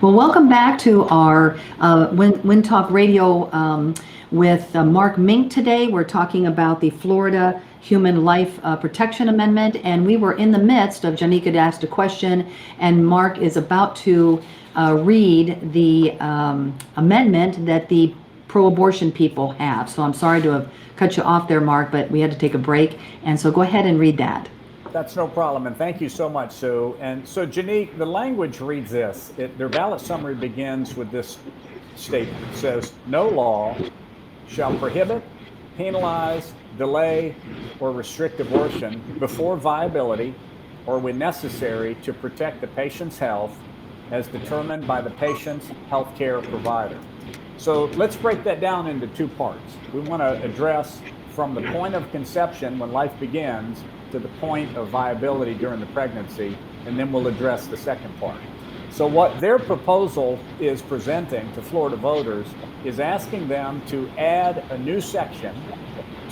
Well, welcome back to our Win Talk Radio with Mark Mink today. We're talking about the Florida Human Life Protection Amendment, and we were in the midst of Janika had asked a question, and Mark is about to read the amendment that the pro-abortion people have. So I'm sorry to have cut you off there, Mark, but we had to take a break, and so go ahead and read that. That's no problem, and thank you so much, Sue. And so, Janique, the language reads this. Their ballot summary begins with this statement. It says, no law shall prohibit, penalize, delay, or restrict abortion before viability or when necessary to protect the patient's health as determined by the patient's healthcare provider. So let's break that down into two parts. We want to address from the point of conception when life begins to the point of viability during the pregnancy, and then we'll address the second part. So what their proposal is presenting to Florida voters is asking them to add a new section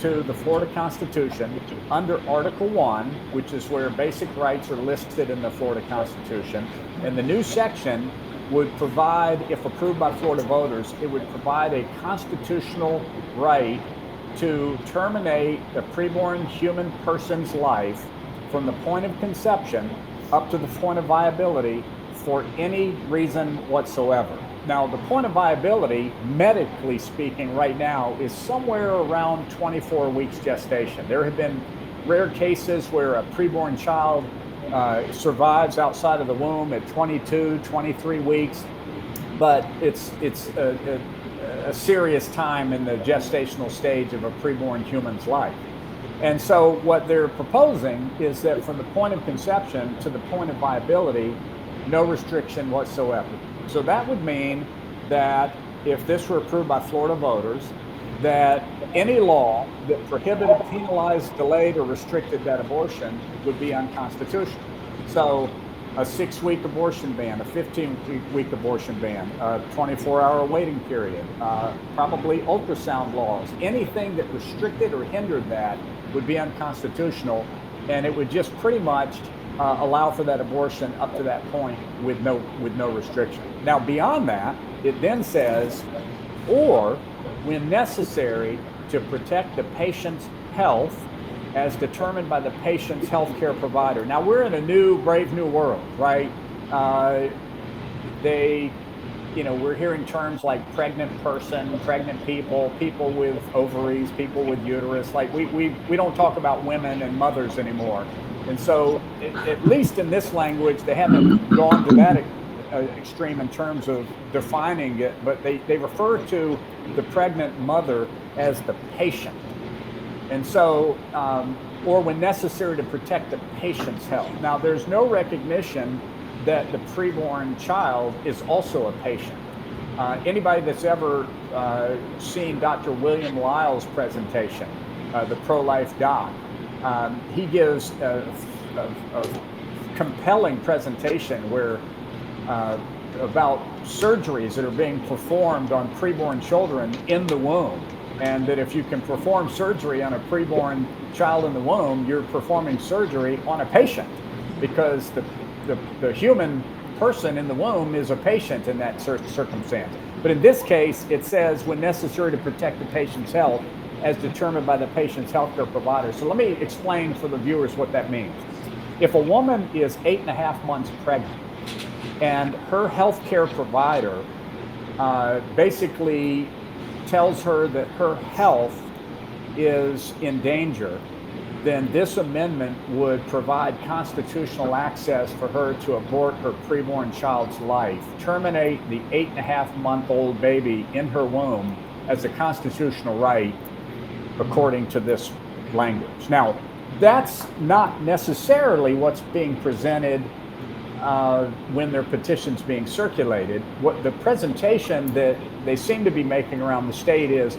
to the Florida Constitution under Article 1, which is where basic rights are listed in the Florida Constitution. And the new section would provide, if approved by Florida voters, it would provide a constitutional right to terminate a preborn human person's life from the point of conception up to the point of viability for any reason whatsoever. Now, the point of viability, medically speaking, right now is somewhere around 24 weeks gestation. There have been rare cases where a preborn child survives outside of the womb at 22, 23 weeks, but it's a serious time in the gestational stage of a preborn human's life. And so what they're proposing is that from the point of conception to the point of viability, no restriction whatsoever. So that would mean that if this were approved by Florida voters, that any law that prohibited, penalized, delayed, or restricted that abortion would be unconstitutional. So a 6-week abortion ban, a 15-week abortion ban, a 24-hour waiting period, probably ultrasound laws, anything that restricted or hindered that would be unconstitutional, and it would just pretty much allow for that abortion up to that point with no restriction. Now, beyond that, it then says, or when necessary to protect the patient's health as determined by the patient's healthcare provider. Now, we're in a new, brave new world, right? We're hearing terms like pregnant person, pregnant people, people with ovaries, people with uterus. Like we don't talk about women and mothers anymore. And so, at least in this language, they haven't gone to that extreme in terms of defining it, but they refer to the pregnant mother as the patient. And so, or when necessary to protect the patient's health. Now, there's no recognition that the preborn child is also a patient. Anybody that's ever seen Dr. William Lyle's presentation, the pro-life doc, he gives a compelling presentation where about surgeries that are being performed on preborn children in the womb. And that if you can perform surgery on a preborn child in the womb, you're performing surgery on a patient, because the human person in the womb is a patient in that circumstance. But in this case, it says when necessary to protect the patient's health as determined by the patient's healthcare provider. So let me explain for the viewers what that means. If a woman is 8.5 months pregnant and her healthcare provider basically tells her that her health is in danger, then this amendment would provide constitutional access for her to abort her preborn child's life, terminate the 8.5-month-old baby in her womb as a constitutional right, according to this language. Now, that's not necessarily what's being presented when their petition's being circulated. What the presentation that they seem to be making around the state is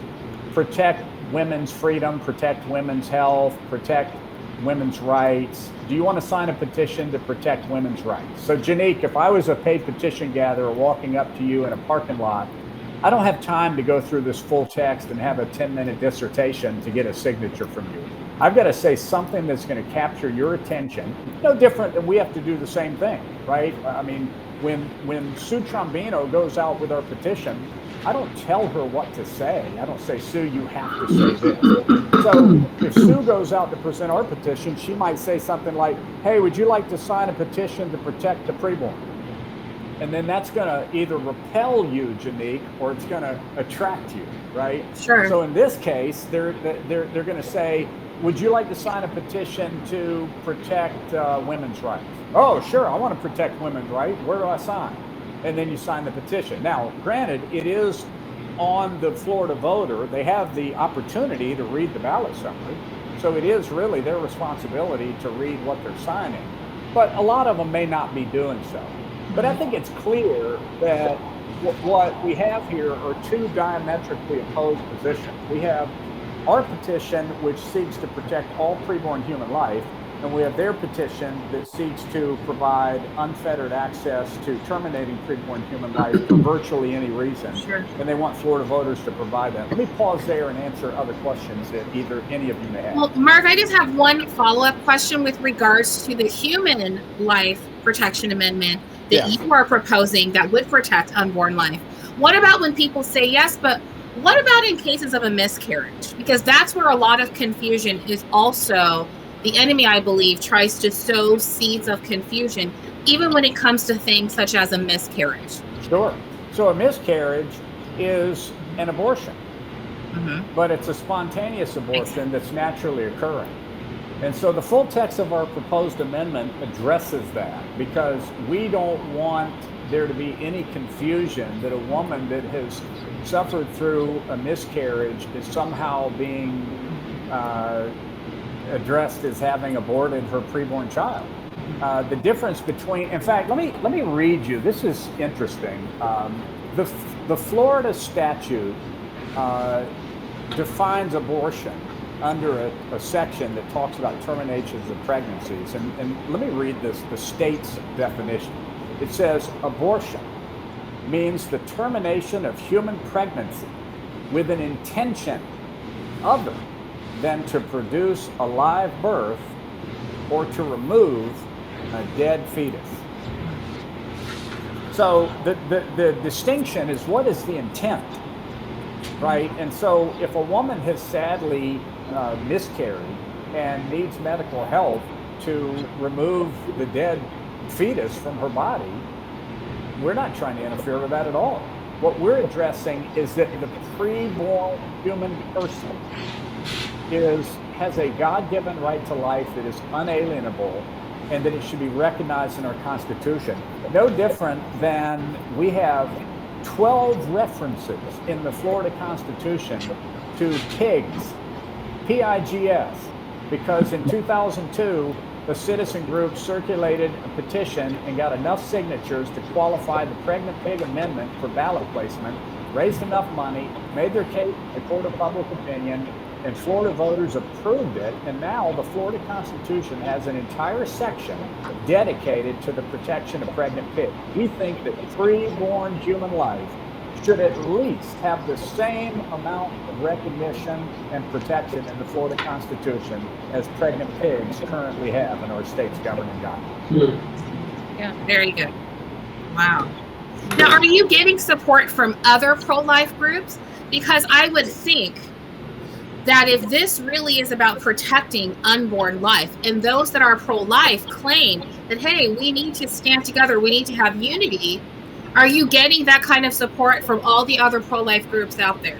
protect women's freedom, protect women's health, protect women's rights. Do you want to sign a petition to protect women's rights? So, Janique, if I was a paid petition gatherer walking up to you in a parking lot, I don't have time to go through this full text and have a 10-minute dissertation to get a signature from you. I've got to say something that's going to capture your attention. No different than we have to do the same thing, right? I mean, when Sue Trombino goes out with our petition, I don't tell her what to say. I don't say, Sue, you have to say this. So if Sue goes out to present our petition, she might say something like, hey, would you like to sign a petition to protect the preborn? And then that's going to either repel you, Janique, or it's going to attract you, right? Sure. So in this case, they're going to say, would you like to sign a petition to protect women's rights? Oh, sure, I want to protect women's rights. Where do I sign? And then you sign the petition. Now, granted, it is on the Florida voter. They have the opportunity to read the ballot summary. So it is really their responsibility to read what they're signing. But a lot of them may not be doing so. But I think it's clear that what we have here are two diametrically opposed positions. We have our petition, which seeks to protect all preborn human life, and we have their petition that seeks to provide unfettered access to terminating preborn human life for virtually any reason. Sure. And they want Florida voters to provide that. Let me pause there and answer other questions that either any of you may have. Well, Mark, I just have one follow-up question with regards to the Human Life Protection Amendment that you are proposing that would protect unborn life. What about when people say yes, but what about in cases of a miscarriage? Because that's where a lot of confusion is also. The enemy, I believe, tries to sow seeds of confusion, even when it comes to things such as a miscarriage. Sure. So a miscarriage is an abortion, but it's a spontaneous abortion that's naturally occurring. And so the full text of our proposed amendment addresses that, because we don't want there to be any confusion that a woman that has suffered through a miscarriage is somehow being addressed as having aborted her preborn child. The difference between, in fact, let me read you. This is interesting. The Florida statute defines abortion under a section that talks about terminations of pregnancies. And let me read this, the state's definition. It says, abortion means the termination of human pregnancy with an intention other than to produce a live birth or to remove a dead fetus. So the distinction is, what is the intent, right? And so if a woman has sadly miscarried and needs medical help to remove the dead fetus from her body, we're not trying to interfere with that at all. What we're addressing is that the preborn human person has a God-given right to life that is unalienable, and that it should be recognized in our Constitution. No different than we have 12 references in the Florida Constitution to pigs, P-I-G-S, because in 2002, a citizen group circulated a petition and got enough signatures to qualify the Pregnant Pig Amendment for ballot placement, raised enough money, made their case in the court of public opinion, and Florida voters approved it, and now the Florida Constitution has an entire section dedicated to the protection of pregnant pigs. We think that preborn human life should at least have the same amount of recognition and protection in the Florida Constitution as pregnant pigs currently have in our state's governing document. Yeah, very good. Wow. Now, are you getting support from other pro-life groups? Because I would think that if this really is about protecting unborn life, and those that are pro-life claim that, hey, we need to stand together, we need to have unity, are you getting that kind of support from all the other pro-life groups out there?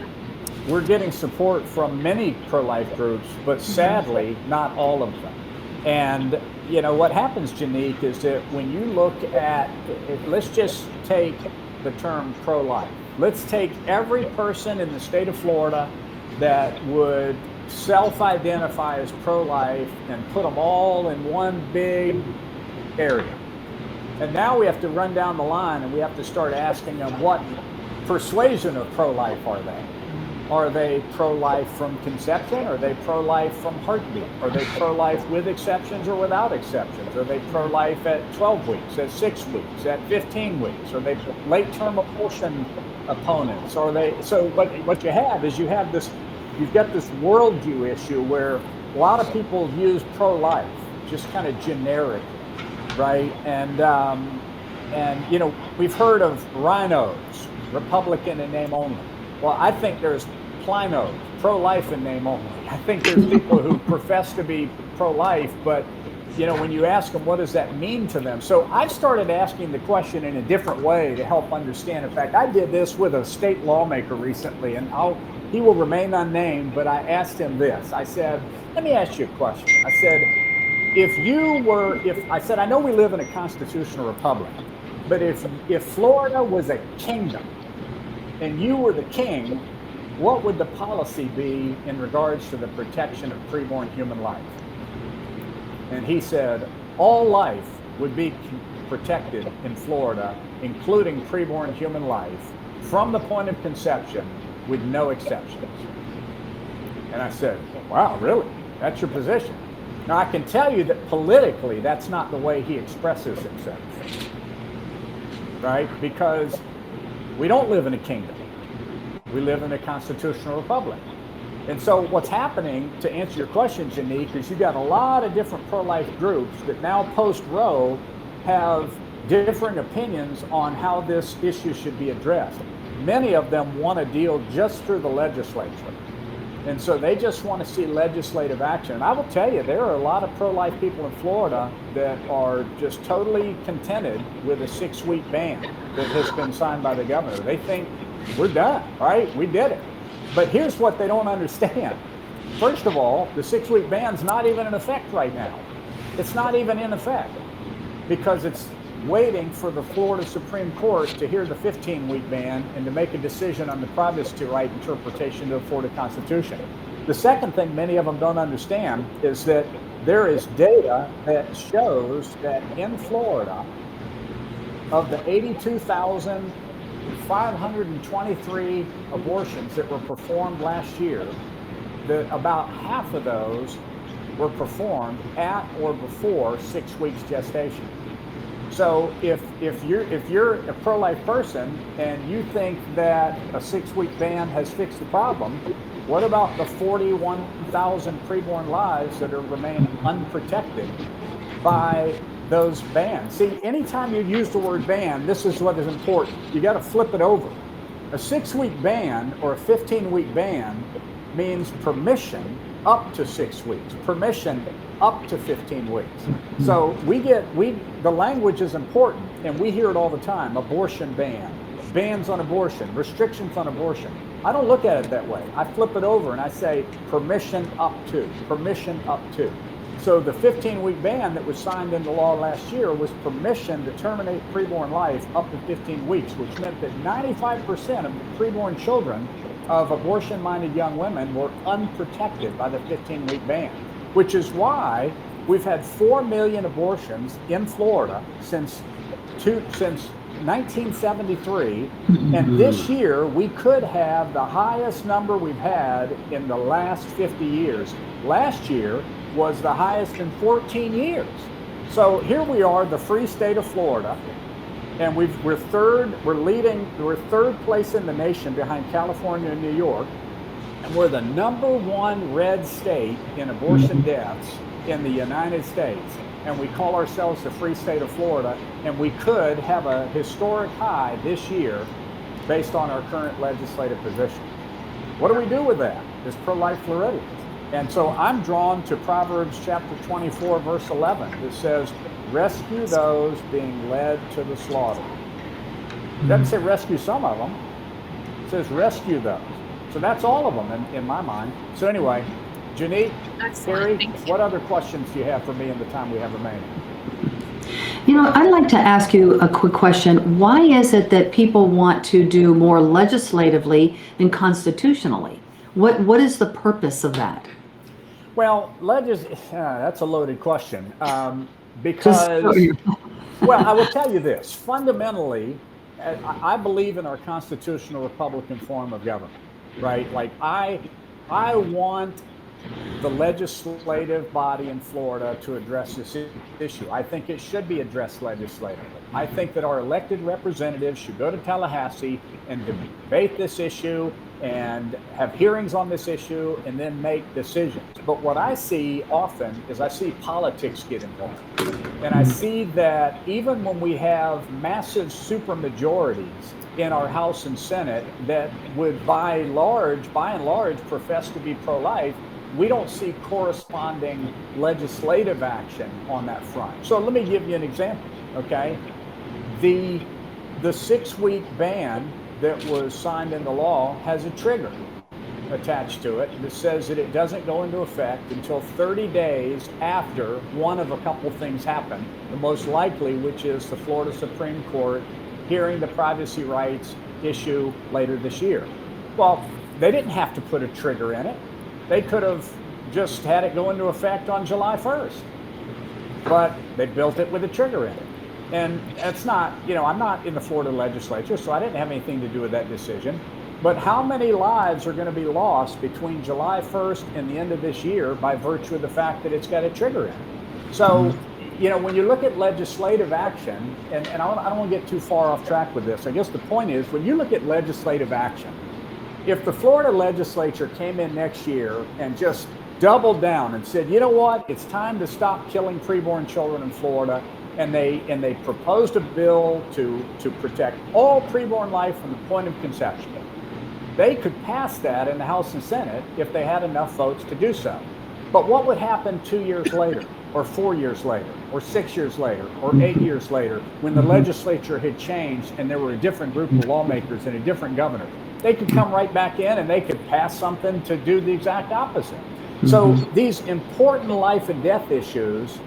We're getting support from many pro-life groups, but sadly, not all of them. And, you know, what happens, Janique, is that when you look at, let's just take the term pro-life. Let's take every person in the state of Florida that would self-identify as pro-life and put them all in one big area. And now we have to run down the line and we have to start asking them, what persuasion of pro-life are they? Are they pro-life from conception? Are they pro-life from heartbeat? Are they pro-life with exceptions or without exceptions? Are they pro-life at 12 weeks, at 6 weeks, at 15 weeks? Are they late-term abortion opponents? Are they? So what you have is you've got this worldview issue where a lot of people use pro-life just kind of generic, right? And And, we've heard of rhinos, Republican in name only. Well, I think there's plinos, pro-life in name only. I think there's people who profess to be pro-life, but, when you ask them, what does that mean to them? So I've started asking the question in a different way to help understand. In fact, I did this with a state lawmaker recently, and he will remain unnamed, but I asked him this. I said, let me ask you a question. I said, I said, I know we live in a constitutional republic, but if Florida was a kingdom and you were the king, what would the policy be in regards to the protection of preborn human life? And he said, all life would be protected in Florida, including preborn human life, from the point of conception, with no exceptions. And I said, wow, really? That's your position? Now, I can tell you that politically, that's not the way he expresses himself, right? Because we don't live in a kingdom. We live in a constitutional republic. And so what's happening, to answer your question, Janique, is you've got a lot of different pro-life groups that now post-Roe have different opinions on how this issue should be addressed. Many of them want to deal just through the legislature. And so they just want to see legislative action. And I will tell you, there are a lot of pro-life people in Florida that are just totally contented with a 6-week ban that has been signed by the governor. They think we're done, right? We did it. But here's what they don't understand. First of all, the 6-week ban's not even in effect right now. It's not even in effect because it's waiting for the Florida Supreme Court to hear the 15-week ban and to make a decision on the privacy right interpretation of the Florida Constitution. The second thing many of them don't understand is that there is data that shows that in Florida, of the 82,523 abortions that were performed last year, that about half of those were performed at or before 6 weeks gestation. So if you're a pro-life person and you think that a 6-week ban has fixed the problem, what about the 41,000 preborn lives that remain unprotected by those bans? See, anytime you use the word ban, this is what is important. You got to flip it over. A 6-week ban or a 15-week ban means permission up to 6 weeks, permission up to 15 weeks. So the language is important, and we hear it all the time: abortion ban, bans on abortion, restrictions on abortion. I don't look at it that way. I flip it over and I say permission up to, permission up to. So the 15-week ban that was signed into law last year was permission to terminate preborn life up to 15 weeks, which meant that 95% of the preborn children of abortion-minded young women were unprotected by the 15-week ban, which is why we've had 4 million abortions in Florida since 1973, and this year we could have the highest number we've had in the last 50 years. Last year was the highest in 14 years. So here we are, the free state of Florida, and we're third place in the nation behind California and New York, and we're the #1 red state in abortion deaths in the United States. And we call ourselves the free state of Florida, and we could have a historic high this year based on our current legislative position. What do we do with that as pro-life Floridians? And so I'm drawn to Proverbs chapter 24, verse 11, that says, rescue those being led to the slaughter. It doesn't say rescue some of them. It says rescue those. So that's all of them in my mind. So anyway, Janique, Terry, what other questions do you have for me in the time we have remaining? I'd like to ask you a quick question. Why is it that people want to do more legislatively than constitutionally? What is the purpose of that? Well, that's a loaded question. Because, well, I will tell you this. Fundamentally, I believe in our constitutional Republican form of government, right? Like I want the legislative body in Florida to address this issue. I think it should be addressed legislatively. I think that our elected representatives should go to Tallahassee and debate this issue and have hearings on this issue and then make decisions. But what I see often is I see politics get involved. And I see that even when we have massive supermajorities in our House and Senate that would by and large profess to be pro-life, we don't see corresponding legislative action on that front. So let me give you an example, okay? The 6-week ban that was signed into law has a trigger attached to it that says that it doesn't go into effect until 30 days after one of a couple things happen, the most likely, which is the Florida Supreme Court hearing the privacy rights issue later this year. Well, they didn't have to put a trigger in it. They could have just had it go into effect on July 1st, but they built it with a trigger in it. And that's not, I'm not in the Florida legislature, so I didn't have anything to do with that decision. But how many lives are going to be lost between July 1st and the end of this year by virtue of the fact that it's got a trigger in it? So, when you look at legislative action, and I don't want to get too far off track with this. I guess the point is, when you look at legislative action, if the Florida legislature came in next year and just doubled down and said, you know what, it's time to stop killing preborn children in Florida, and they proposed a bill to protect all preborn life from the point of conception, they could pass that in the House and Senate if they had enough votes to do so. But what would happen 2 years later, or 4 years later, or 6 years later, or 8 years later, when the legislature had changed and there were a different group of lawmakers and a different governor? They could come right back in and they could pass something to do the exact opposite. So these important life and death issues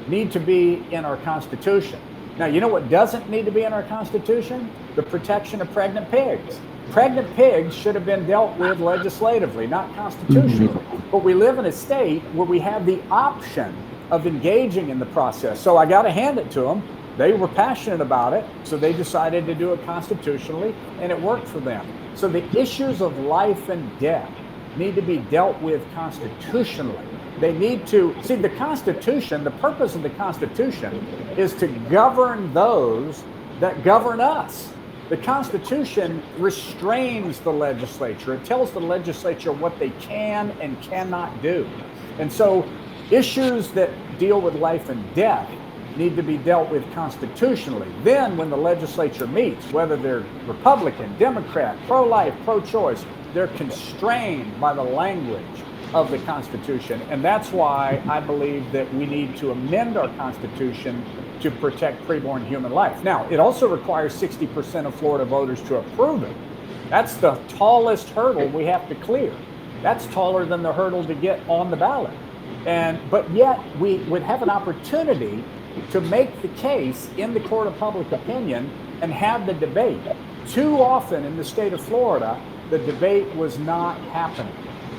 need to be in our Constitution. Now, you know what doesn't need to be in our Constitution? The protection of pregnant pigs. Pregnant pigs should have been dealt with legislatively, not constitutionally. But we live in a state where we have the option of engaging in the process. So I got to hand it to them. They were passionate about it, so they decided to do it constitutionally, and it worked for them. So the issues of life and death need to be dealt with constitutionally. They need to, see, the Constitution, the purpose of the Constitution is to govern those that govern us. The Constitution restrains the legislature. It tells the legislature what they can and cannot do. And so issues that deal with life and death need to be dealt with constitutionally. Then when the legislature meets, whether they're Republican, Democrat, pro-life, pro-choice, they're constrained by the language of the Constitution. And that's why I believe that we need to amend our Constitution to protect preborn human life. Now, it also requires 60% of Florida voters to approve it. That's the tallest hurdle we have to clear. That's taller than the hurdle to get on the ballot. But yet we would have an opportunity to make the case in the court of public opinion and have the debate. Too often in the state of Florida, the debate was not happening.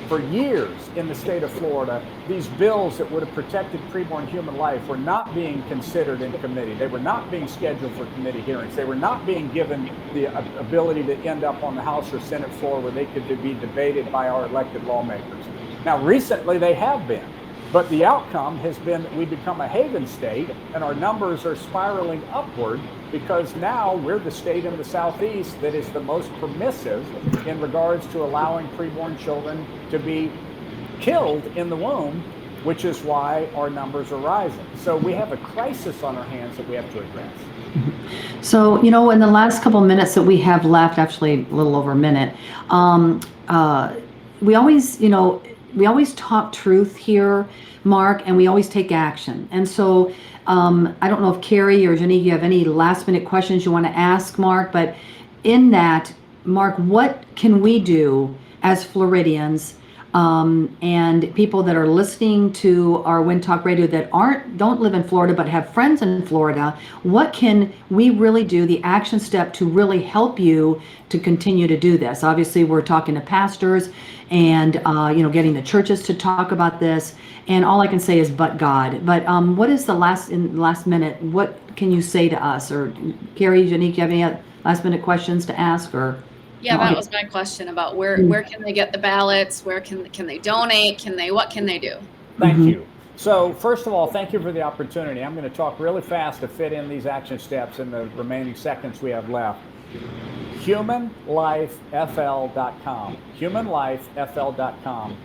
For years in the state of Florida, these bills that would have protected preborn human life were not being considered in committee. They were not being scheduled for committee hearings. They were not being given the ability to end up on the House or Senate floor where they could be debated by our elected lawmakers. Now, recently they have been. But the outcome has been that we become a haven state and our numbers are spiraling upward because now we're the state in the Southeast that is the most permissive in regards to allowing preborn children to be killed in the womb, which is why our numbers are rising. So we have a crisis on our hands that we have to address. So, in the last couple minutes that we have left, actually a little over a minute, we always talk truth here, Mark, and we always take action. And so I don't know if Carrie or Jenny, you have any last minute questions you want to ask Mark, but in that, Mark, what can we do as Floridians and people that are listening to our Wind Talk Radio that don't live in Florida but have friends in Florida? What can we really do, the action step to really help you to continue to do this? Obviously, we're talking to pastors and getting the churches to talk about this. And all I can say is, but God. But what is the last minute? What can you say to us? Or Carrie, Janique, you have any last minute questions to ask? Or Yeah, that was my question about where can they get the ballots? Where can they donate? What can they do? Thank you. So first of all, thank you for the opportunity. I'm going to talk really fast to fit in these action steps in the remaining seconds we have left. HumanLifeFL.com. HumanLifeFL.com.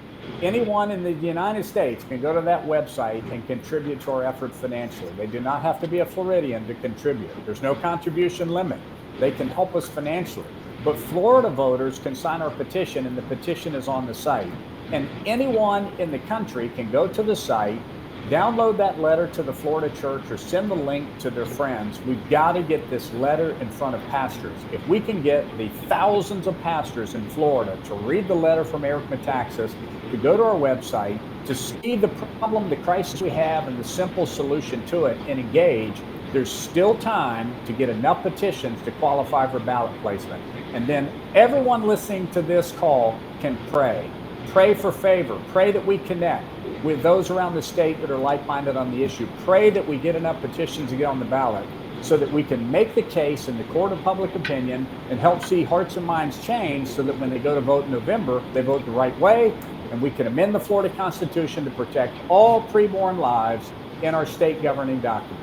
Anyone in the United States can go to that website and contribute to our effort financially. They do not have to be a Floridian to contribute. There's no contribution limit. They can help us financially. But Florida voters can sign our petition, and the petition is on the site. And anyone in the country can go to the site, download that letter to the Florida church, or send the link to their friends. We've got to get this letter in front of pastors. If we can get the thousands of pastors in Florida to read the letter from Eric Metaxas, to go to our website, to see the problem, the crisis we have, and the simple solution to it, and engage, there's still time to get enough petitions to qualify for ballot placement. And then everyone listening to this call can pray. Pray for favor. Pray that we connect with those around the state that are like-minded on the issue. Pray that we get enough petitions to get on the ballot so that we can make the case in the court of public opinion and help see hearts and minds change so that when they go to vote in November, they vote the right way, and we can amend the Florida Constitution to protect all preborn lives in our state governing document.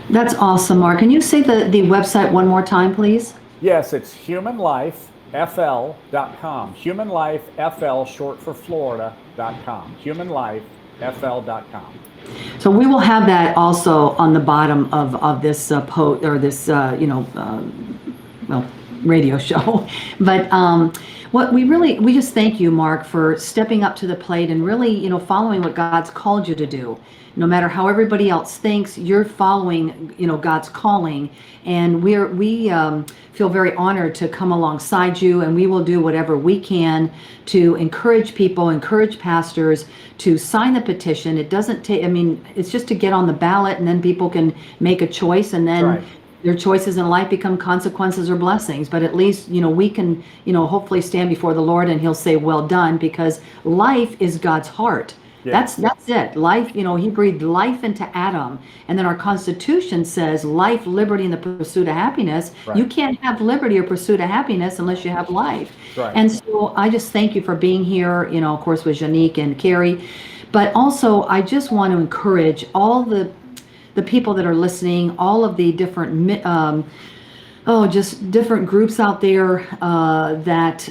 That's awesome, Mark. Can you say the website one more time, please? Yes, it's HumanLifeFL.com. HumanLifeFL, short for Florida.com. HumanLifeFL.com. So we will have that also on the bottom of this post or this radio show. But what we just thank you, Mark, for stepping up to the plate and really following what God's called you to do. No matter how everybody else thinks, you're following God's calling, and we feel very honored to come alongside you, and we will do whatever we can to encourage people, encourage pastors to sign the petition. It doesn't take, it's just to get on the ballot, and then people can make a choice, and then right. Their choices in life become consequences or blessings. But at least, we can, hopefully stand before the Lord and he'll say, well done, because life is God's heart. Yeah. That's it. Life, he breathed life into Adam. And then our Constitution says life, liberty, and the pursuit of happiness. Right. You can't have liberty or pursuit of happiness unless you have life. Right. And so I just thank you for being here, of course, with Janique and Carrie. But also, I just want to encourage all the people that are listening, all of the different just different groups out there that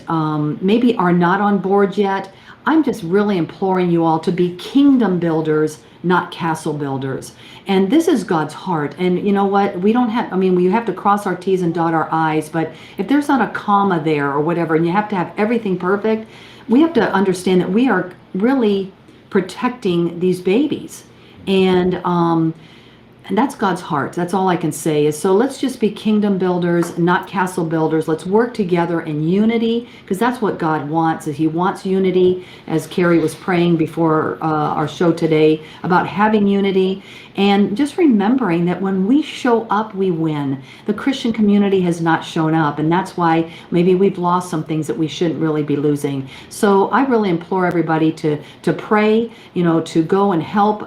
maybe are not on board yet. I'm just really imploring you all to be kingdom builders, not castle builders. And this is God's heart. And you know what? We don't have, we have to cross our T's and dot our I's, but if there's not a comma there or whatever, and you have to have everything perfect, we have to understand that we are really protecting these babies. And that's God's heart. That's all I can say is, so let's just be kingdom builders, not castle builders. Let's work together in unity, because that's what God wants. Is He wants unity, as Carrie was praying before our show today about having unity, and just remembering that when we show up, we win. The Christian community has not shown up, and that's why maybe we've lost some things that we shouldn't really be losing. So I really implore everybody to pray, to go and help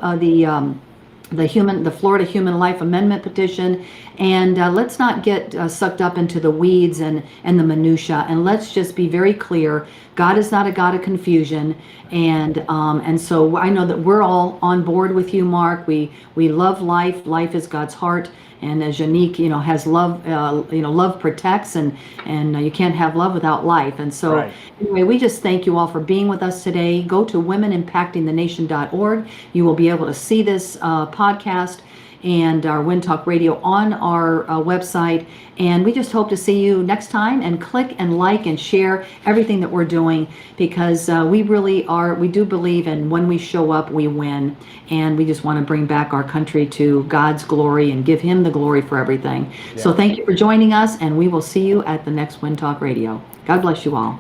the Florida Human Life Amendment petition, and let's not get sucked up into the weeds and the minutia, and let's just be very clear. God is not a God of confusion, and so I know that we're all on board with you, Mark. We love life. Life is God's heart, and as Janique, has love. Love protects, and you can't have love without life. And so, right. Anyway, we just thank you all for being with us today. Go to womenimpactingthenation.org. You will be able to see this podcast and our Win Talk Radio on our website. And we just hope to see you next time, and click and like and share everything that we're doing, because we do believe in when we show up, we win. And we just want to bring back our country to God's glory and give Him the glory for everything. Yeah. So thank you for joining us, and we will see you at the next Win Talk Radio. God bless you all.